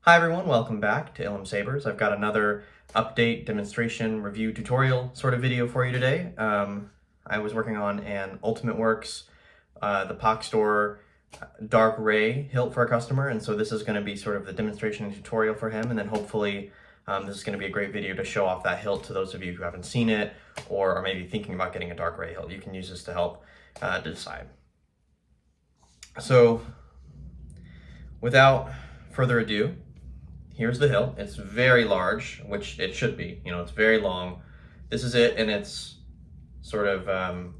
Hi everyone, welcome back to Ilum Sabers. I've got another update, demonstration, review, tutorial sort of video for you today. I was working on an Ultimate Works, the POC store dark ray hilt for a customer, and so this is going to be sort of the demonstration and tutorial for him, and then hopefully this is going to be a great video to show off that hilt to those of you who haven't seen it or are maybe thinking about getting a dark ray hilt. You can use this to help decide. So without further ado, here's the hilt. It's very large, which it should be. You know, it's very long. This is it in its sort of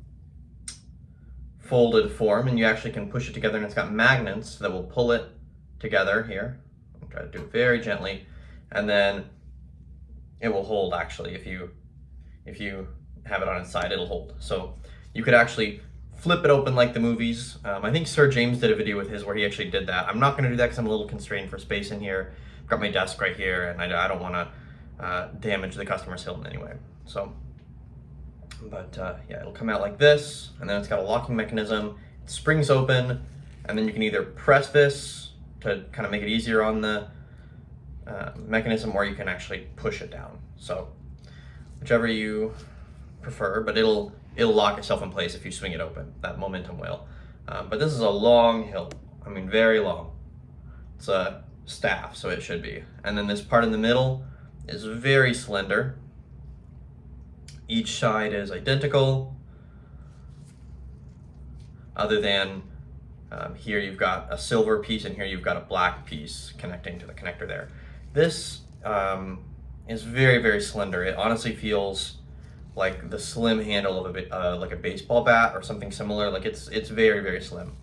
folded form, and you actually can push it together, and it's got magnets that will pull it together here. I'll try to do it very gently, and then it will hold. Actually, if you have it on its side, it'll hold. So you could actually flip it open like the movies. I think Sir James did a video with his where he actually did that. I'm not going to do that because I'm a little constrained for space in here. Got my desk right here, and I don't want to damage the customer's hilt in any way. So, but yeah, it'll come out like this, and then it's got a locking mechanism. It springs open, and then you can either press this to kind of make it easier on the mechanism, or you can actually push it down. So, whichever you prefer, but it'll lock itself in place if you swing it open. That momentum will. But this is a long hilt. I mean, very long. It's a staff, so it should be. And then this part in the middle is very slender. Each side is identical, other than here you've got a silver piece, and here you've got a black piece connecting to the connector there. This is very, very slender. It honestly feels like the slim handle of like a baseball bat or something similar. Like it's very, very slim.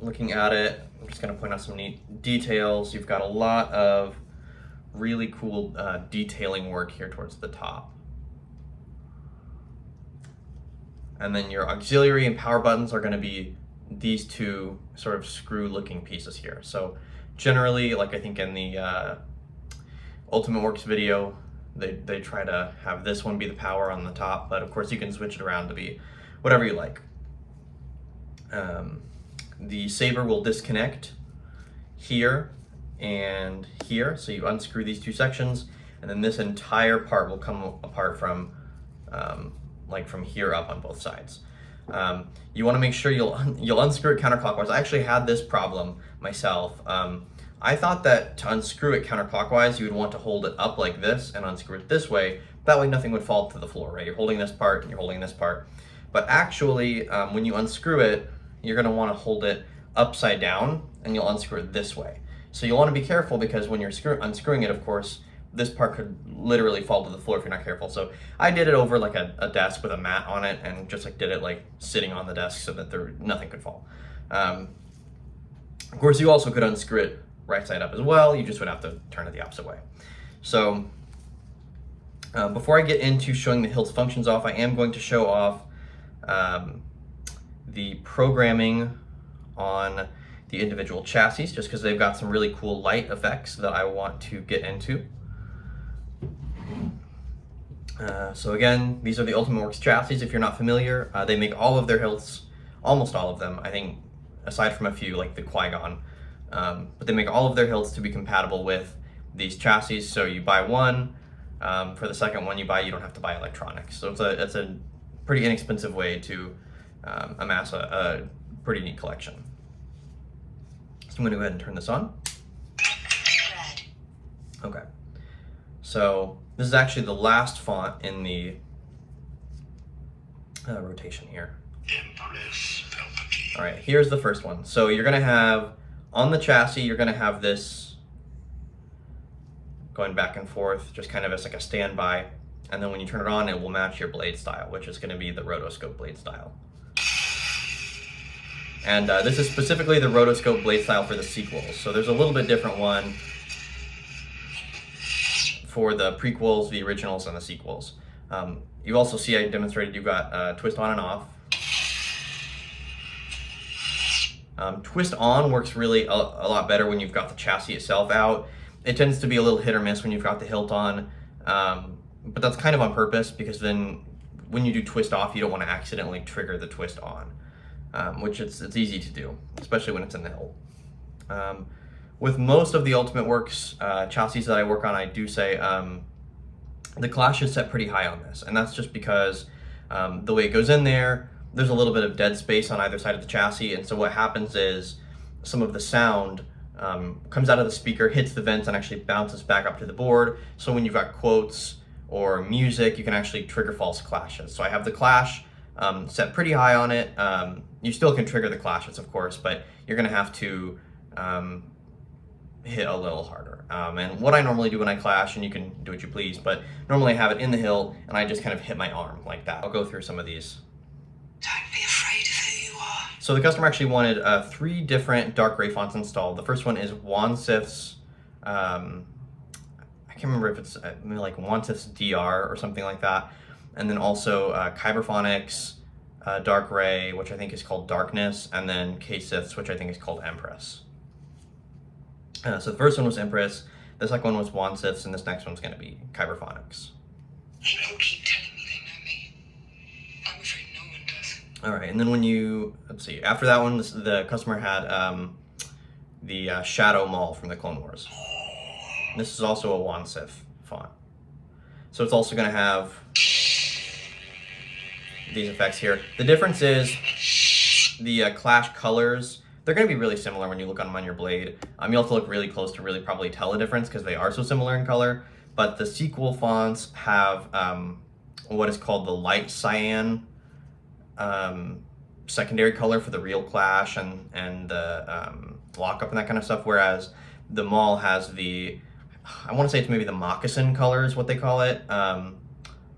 Looking at it, I'm just going to point out some neat details. You've got a lot of really cool detailing work here towards the top. And then your auxiliary and power buttons are going to be these two sort of screw looking pieces here. So generally, like I think in the Ultimate Works video, they try to have this one be the power on the top, but of course you can switch it around to be whatever you like. The saber will disconnect here and here, so you unscrew these two sections, and then this entire part will come apart from like from here up on both sides. You want to make sure you'll unscrew it counterclockwise. I actually had this problem myself. I thought that to unscrew it counterclockwise, you would want to hold it up like this and unscrew it this way. That way nothing would fall to the floor, right? You're holding this part and you're holding this part. But actually, when you unscrew it, you're going to want to hold it upside down, and you'll unscrew it this way. So you'll want to be careful, because when you're unscrewing it, of course, this part could literally fall to the floor if you're not careful. So I did it over like a desk with a mat on it, and just like did it like sitting on the desk so that nothing could fall. Of course, you also could unscrew it right side up as well. You just would have to turn it the opposite way. So before I get into showing the hilt's functions off, I am going to show off the programming on the individual chassis, just because they've got some really cool light effects that I want to get into. So again, these are the Ultimate Works chassis. If you're not familiar, they make all of their hilts, almost all of them, I think, aside from a few like the Qui-Gon. But they make all of their hilts to be compatible with these chassis. So you buy one, for the second one you don't have to buy electronics. So it's a pretty inexpensive way to amass a pretty neat collection. So I'm going to go ahead and turn this on. Okay. So this is actually the last font in the rotation here. All right, here's the first one. So you're going to have, on the chassis, you're going to have this going back and forth, just kind of as like a standby. And then when you turn it on, it will match your blade style, which is going to be the rotoscope blade style. And this is specifically the rotoscope blade style for the sequels. So there's a little bit different one for the prequels, the originals, and the sequels. You also see I demonstrated you've got twist on and off. Twist on works really a lot better when you've got the chassis itself out. It tends to be a little hit or miss when you've got the hilt on, but that's kind of on purpose, because then when you do twist off, you don't want to accidentally trigger the twist on, which it's easy to do, especially when it's in the hilt. With most of the Ultimate Works chassis that I work on, I do say the clash is set pretty high on this, and that's just because the way it goes in there, there's a little bit of dead space on either side of the chassis, and so what happens is some of the sound comes out of the speaker, hits the vents, and actually bounces back up to the board. So when you've got quotes or music, you can actually trigger false clashes. So I have the clash set pretty high on it. You still can trigger the clashes, of course, but you're going to have to hit a little harder. And what I normally do when I clash, and you can do what you please, but normally I have it in the hill and I just kind of hit my arm like that. I'll go through some of these. Don't be afraid of who you are. So the customer actually wanted 3 different dark gray fonts installed. The first one is Wansith's, I can't remember if it's maybe like Wansith's DR or something like that. And then also Kyberphonics Dark Ray, which I think is called Darkness, and then K-Sith's, which I think is called Empress. So the first one was Empress, the second one was Wansith's, and this next one's going to be Kyberphonics. People keep telling me they know me. I'm afraid no one does. All right, and then when you, let's see, after that one, the customer had the Shadow Maul from the Clone Wars. This is also a Wansith font. So it's also going to have these effects here. The difference is the clash colors, they're going to be really similar when you look on your blade. You have to look really close to really probably tell a difference because they are so similar in color. But the sequel fonts have what is called the light cyan secondary color for the real clash and the lockup and that kind of stuff, whereas the Maul has the, I want to say it's maybe the moccasin color is what they call it,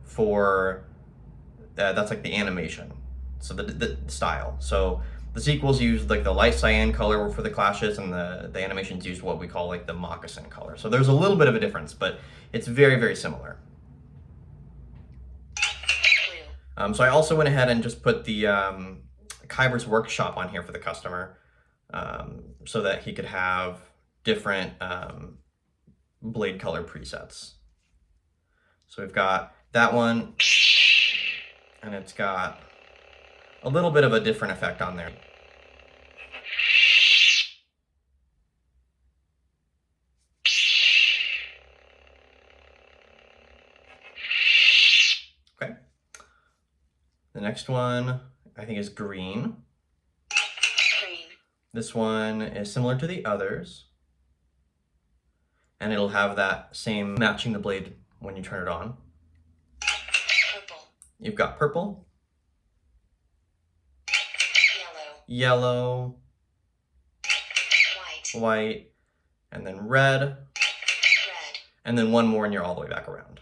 for that's like the animation, so the style. So the sequels use like the light cyan color for the clashes, and the animations use what we call like the moccasin color. So there's a little bit of a difference, but it's very, very similar. So I also went ahead and just put the Kyber's Workshop on here for the customer, so that he could have different blade color presets. So we've got that one, and it's got a little bit of a different effect on there. Okay. The next one I think is green. Green. This one is similar to the others, and it'll have that same matching the blade when you turn it on. Purple. You've got purple, Yellow. yellow, white, and then red, Red. and then one more and you're all the way back around.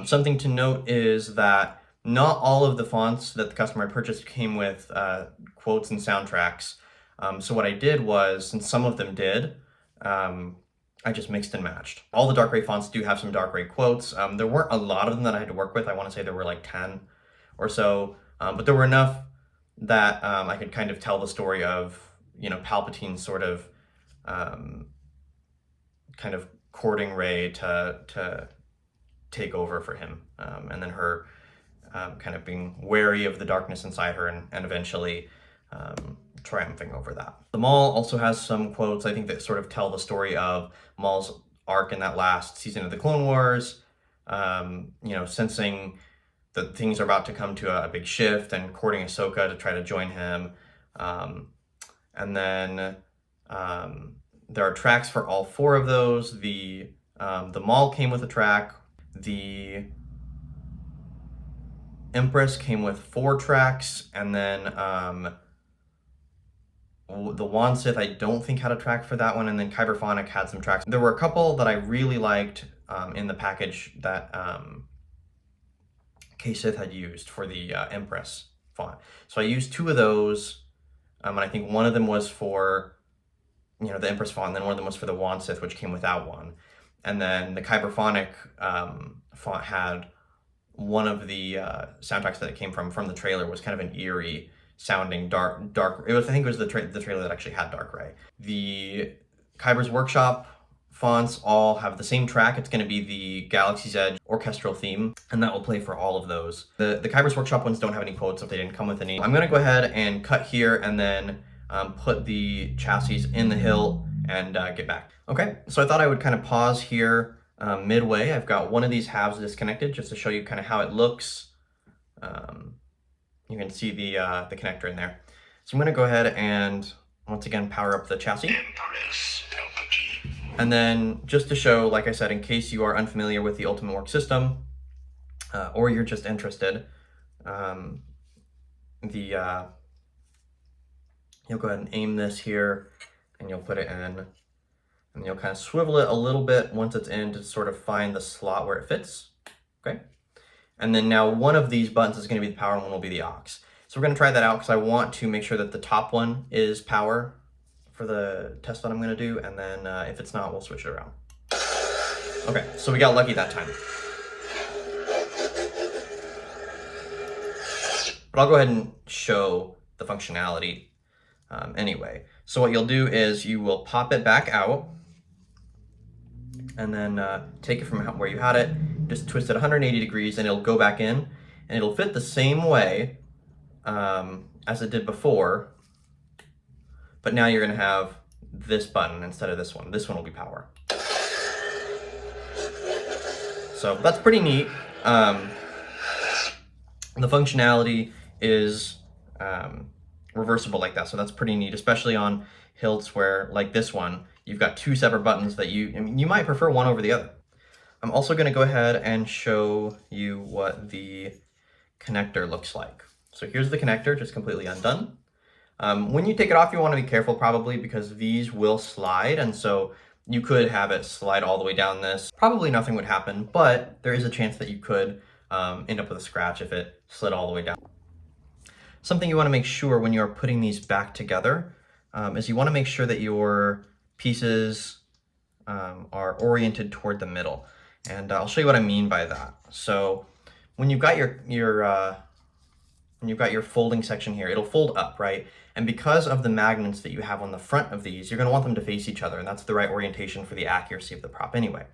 Something to note is that not all of the fonts that the customer purchased came with quotes and soundtracks. So what I did was, since some of them did, I just mixed and matched. All the dark gray fonts do have some dark gray quotes. There weren't a lot of them that I had to work with. I want to say there were like 10 or so, but there were enough that I could kind of tell the story of, you know, Palpatine sort of kind of courting Rey to take over for him, and then her kind of being wary of the darkness inside her and eventually triumphing over that. The Maul also has some quotes, I think, that sort of tell the story of Maul's arc in that last season of the Clone Wars, you know, sensing that things are about to come to a big shift and courting Ahsoka to try to join him. And then there are tracks for all 4 of those. The Maul came with a track. The Empress came with 4 tracks, and then the Wansith I don't think had a track for that one, and then Kyberphonic had some tracks. There were a couple that I really liked in the package that K-Sith had used for the Empress font. So I used 2 of those, and I think one of them was for, you know, the Empress font, and then one of them was for the Wansith, which came without one. And then the Kyberphonic font had one of the soundtracks that it came from the trailer was kind of an eerie sounding dark. It was, I think it was the trailer that actually had Dark Ray. The Kyber's Workshop fonts all have the same track. It's going to be the Galaxy's Edge orchestral theme, and that will play for all of those. The Kyber's Workshop ones don't have any quotes if they didn't come with any. I'm going to go ahead and cut here, and then put the chassis in the hilt, and get back. Okay, so I thought I would kind of pause here midway. I've got one of these halves disconnected just to show you kind of how it looks. You can see the connector in there. So I'm going to go ahead and once again power up the chassis. And then just to show, like I said, in case you are unfamiliar with the Ultimate Work system, or you're just interested, you'll go ahead and aim this here, and you'll put it in, and you'll kind of swivel it a little bit once it's in to sort of find the slot where it fits, okay? And then now one of these buttons is going to be the power and one will be the aux. So we're going to try that out because I want to make sure that the top one is power for the test that I'm going to do, and then if it's not, we'll switch it around. Okay, so we got lucky that time. But I'll go ahead and show the functionality anyway. So what you'll do is you will pop it back out, and then take it from where you had it, just twist it 180 degrees, and it'll go back in, and it'll fit the same way as it did before, but now you're gonna have this button instead of this one. This one will be power. So that's pretty neat. The functionality is reversible like that, so that's pretty neat, especially on hilts where, like this one, you've got two separate buttons that you might prefer one over the other. I'm also going to go ahead and show you what the connector looks like. So here's the connector, just completely undone. When you take it off, you want to be careful probably because these will slide, and so you could have it slide all the way down this. Probably nothing would happen, but there is a chance that you could end up with a scratch if it slid all the way down. Something you want to make sure when you're putting these back together is you want to make sure that your pieces are oriented toward the middle. And I'll show you what I mean by that. So when you've got your folding section here, it'll fold up, right? And because of the magnets that you have on the front of these, you're going to want them to face each other, and that's the right orientation for the accuracy of the prop anyway.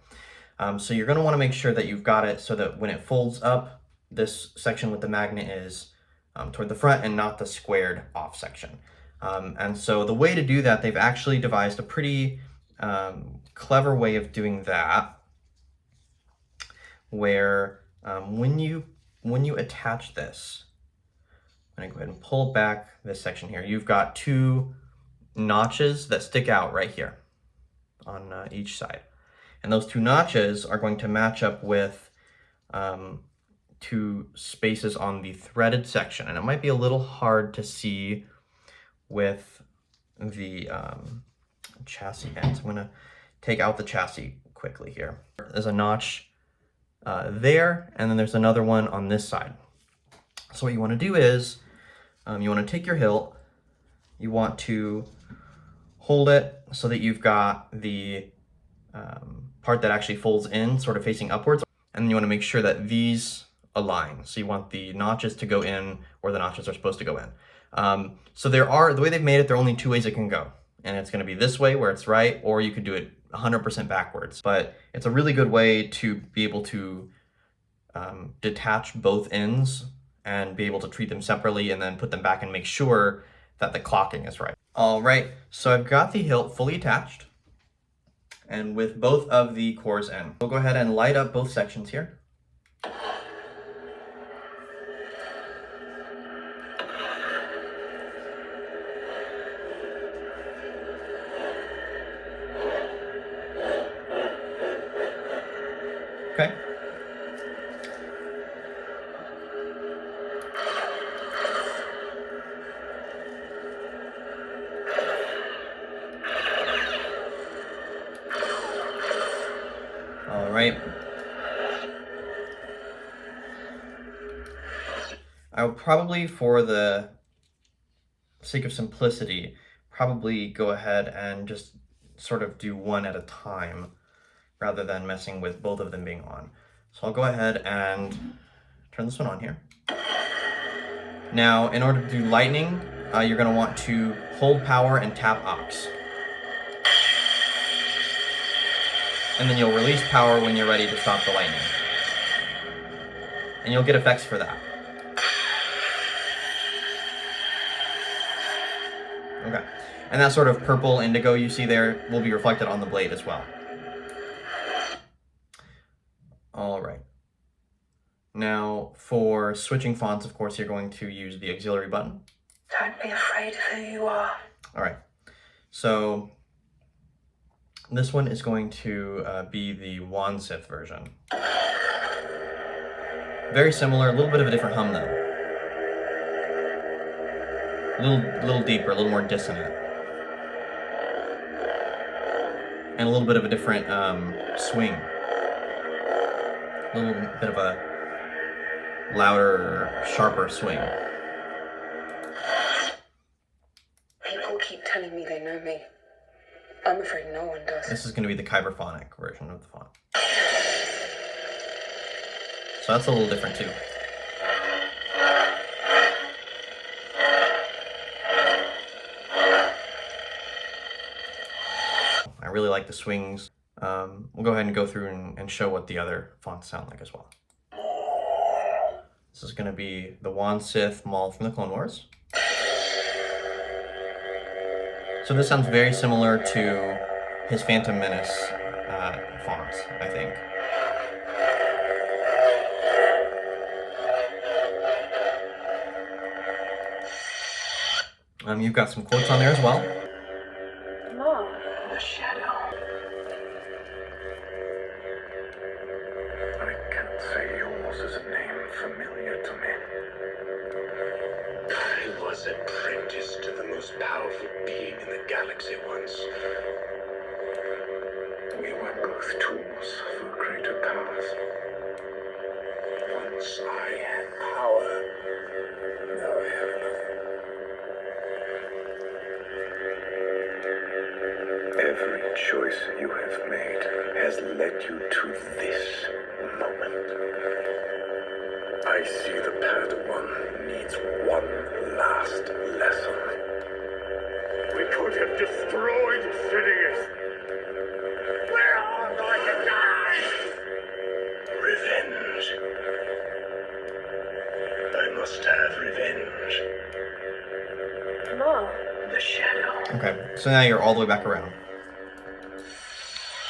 So you're going to want to make sure that you've got it so that when it folds up, this section with the magnet is toward the front and not the squared off section. And so the way to do that, they've actually devised a pretty clever way of doing that, where when you attach this, I'm gonna go ahead and pull back this section here. You've got two notches that stick out right here on each side. And those two notches are going to match up with two spaces on the threaded section. And it might be a little hard to see with the chassis ends. I'm gonna take out the chassis quickly here. There's a notch there, and then there's another one on this side. So what you want to do is you want to take your hilt, you want to hold it so that you've got the part that actually folds in sort of facing upwards, and then you want to make sure that these align. So you want the notches to go in where the notches are supposed to go in. So the way they've made it, there are only two ways it can go. And it's going to be this way where it's right, or you could do it 100% backwards. But it's a really good way to be able to detach both ends and be able to treat them separately and then put them back and make sure that the clocking is right. All right, so I've got the hilt fully attached and with both of the cores in. We'll go ahead and light up both sections here. Okay. All right. I will probably, for the sake of simplicity, probably go ahead and just sort of do one at a time rather than messing with both of them being on. So I'll go ahead and turn this one on here. Now, in order to do lightning, you're going to want to hold power and tap aux. And then you'll release power when you're ready to stop the lightning. And you'll get effects for that. Okay. And that sort of purple indigo you see there will be reflected on the blade as well. All right. Now, for switching fonts, of course, you're going to use the auxiliary button. Don't be afraid of who you are. All right. So this one is going to be the Wansith version. Very similar, a little bit of a different hum though. A little deeper, a little more dissonant. And a little bit of a different swing. A little bit of a louder, sharper swing. People keep telling me they know me. I'm afraid no one does. This is going to be the kyberphonic version of the font. So that's a little different too. I really like the swings. We'll go ahead and go through and show what the other fonts sound like as well. This is going to be the Wansith Maul from the Clone Wars. So this sounds very similar to his Phantom Menace font, I think. You've got some quotes on there as well. Mom, the shadow. I can't say yours is a name familiar to me. I was apprenticed to the most powerful being in the galaxy once. We were both tools for greater cause. Once I had power, now I have nothing. Every choice you have made has led you to this moment. I see the Padawan needs one last lesson. We could have destroyed Sidious. We're all going to die. Revenge. I must have revenge. Mom. The shadow. Okay, so now you're all the way back around.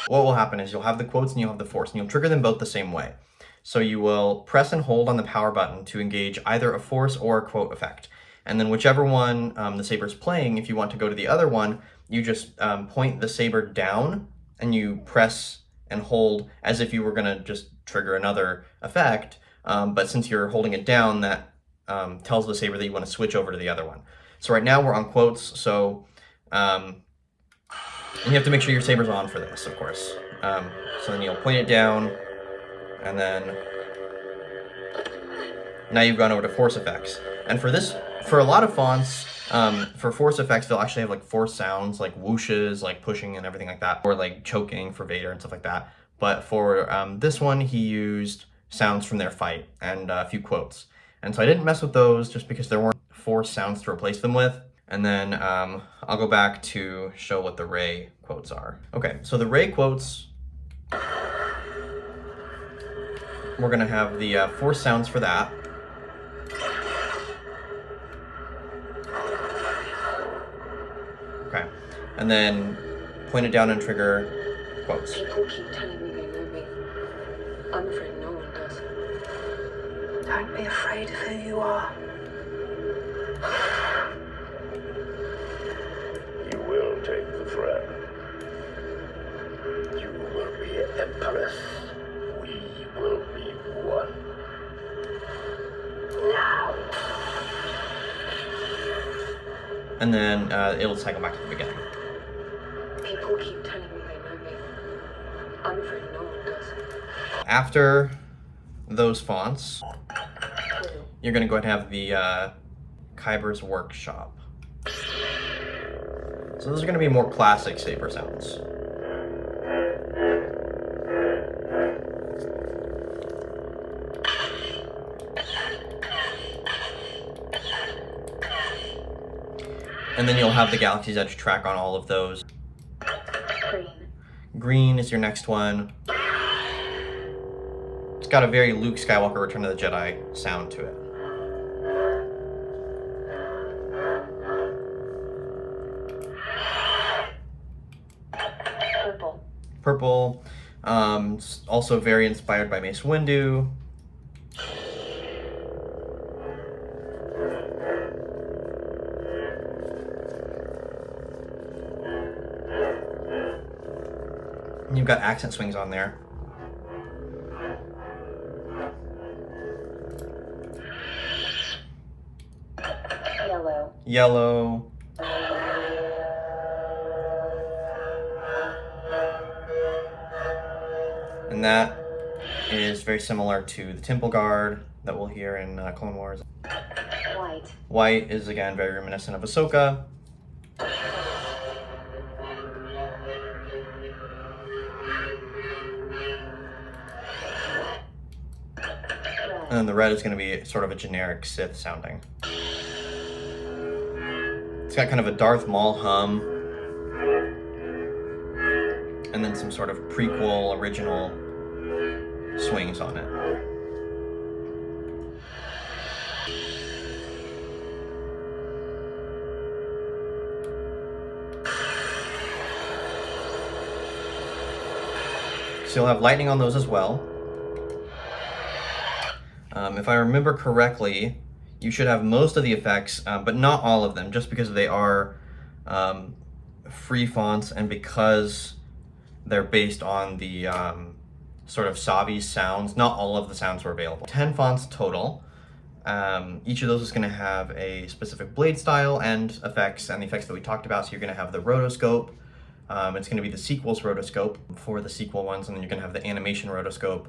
What will happen is you'll have the quotes and you'll have the force, and you'll trigger them both the same way. So you will press and hold on the power button to engage either a force or a quote effect. And then whichever one the saber's playing, if you want to go to the other one, you just point the saber down and you press and hold as if you were going to just trigger another effect. But since you're holding it down, that tells the saber that you want to switch over to the other one. So right now we're on quotes, so and you have to make sure your saber's on for this, of course. So then you'll point it down, and then now you've gone over to force effects. And for this, for a lot of fonts, for force effects, they'll actually have like force sounds, like whooshes, like pushing and everything like that, or like choking for Vader and stuff like that. But for this one, he used sounds from their fight and a few quotes. And so I didn't mess with those just because there weren't force sounds to replace them with. And then I'll go back to show what the Rey quotes are. Okay, so the Rey quotes, we're gonna have the force sounds for that. Okay, and then point it down and trigger quotes. People keep telling me they know me. I'm afraid no one does. Don't be afraid of who you are. You will take the throne. You will be Empress. We will be one. Now. And then it'll cycle back to the beginning. People keep telling me they know me. I'm afraid no one does. After those fonts, you're gonna go ahead and have the Kyber's Workshop. So those are gonna be more classic saber sounds. And then you'll have the Galaxy's Edge track on all of those. Green. Green is your next one. It's got a very Luke Skywalker Return of the Jedi sound to it. purple. Also very inspired by Mace Windu. And you've got accent swings on there. Yellow. Yellow. And that is very similar to the Temple Guard that we'll hear in Clone Wars. White. White is again very reminiscent of Ahsoka. And then the red is going to be sort of a generic Sith sounding. It's got kind of a Darth Maul hum. And then some sort of prequel, original swings on it. So you'll have lightning on those as well. If I remember correctly, you should have most of the effects, but not all of them, just because they are free fonts and because they're based on the sort of Savi's sounds. Not all of the sounds were available. 10 fonts total. Each of those is going to have a specific blade style and effects, and the effects that we talked about. So you're going to have the rotoscope. It's going to be the sequel's rotoscope for the sequel ones, and then you're going to have the animation rotoscope.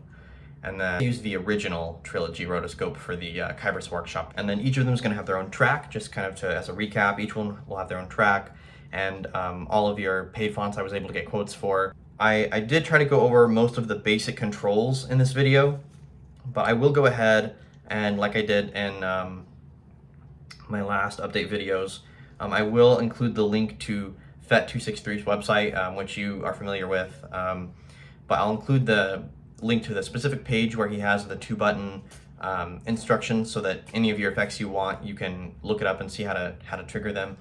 And then use the original trilogy rotoscope for the Kyber's Workshop. And then each of them is going to have their own track, just kind of as a recap. Each one will have their own track, and all of your paid fonts I was able to get quotes for. I did try to go over most of the basic controls in this video, but I will go ahead and, like I did in my last update videos, I will include the link to FET263's website, which you are familiar with, but I'll include the link to the specific page where he has the 2-button instructions, so that any of your effects you want, you can look it up and see how to trigger them.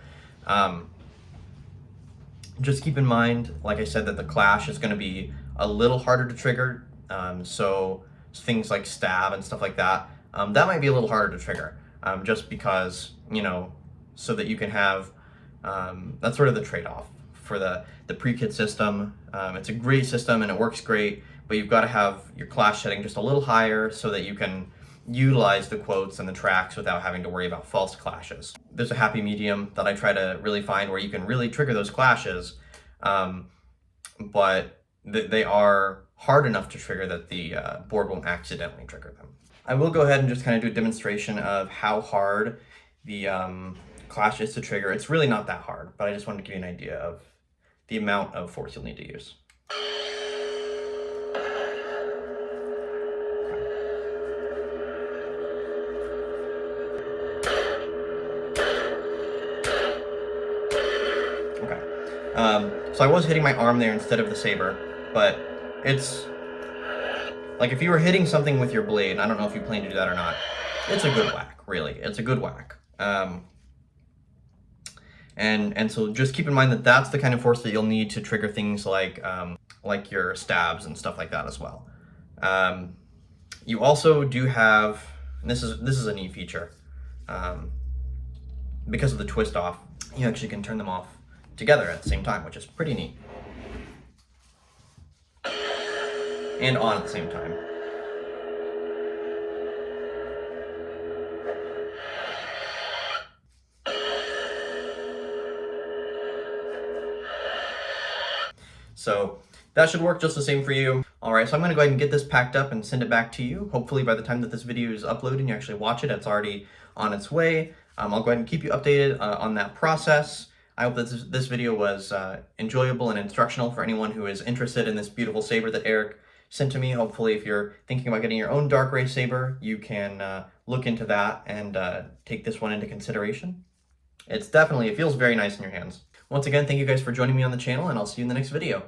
Just keep in mind, like I said, that the clash is going to be a little harder to trigger. So things like stab and stuff like that, that might be a little harder to trigger, just because, you know, so that you can have, that's sort of the trade-off for the pre-kit system. It's a great system and it works great, but you've got to have your clash setting just a little higher so that you can utilize the quotes and the tracks without having to worry about false clashes. There's a happy medium that I try to really find where you can really trigger those clashes, but they are hard enough to trigger that the board won't accidentally trigger them. I will go ahead and just kind of do a demonstration of how hard the clash is to trigger. It's really not that hard, but I just wanted to give you an idea of the amount of force you'll need to use. So I was hitting my arm there instead of the saber, but it's like if you were hitting something with your blade, and I don't know if you plan to do that or not, it's a good whack, really. It's a good whack. And so just keep in mind that that's the kind of force that you'll need to trigger things like your stabs and stuff like that as well. You also do have, and this is a neat feature, because of the twist off, you actually can turn them off together at the same time, which is pretty neat. And on at the same time. So that should work just the same for you. All right, so I'm gonna go ahead and get this packed up and send it back to you. Hopefully by the time that this video is uploaded and you actually watch it, it's already on its way. I'll go ahead and keep you updated on that process. I hope that this video was enjoyable and instructional for anyone who is interested in this beautiful saber that Erik sent to me. Hopefully if you're thinking about getting your own dark ray saber, you can look into that and take this one into consideration. It feels very nice in your hands. Once again, thank you guys for joining me on the channel, and I'll see you in the next video.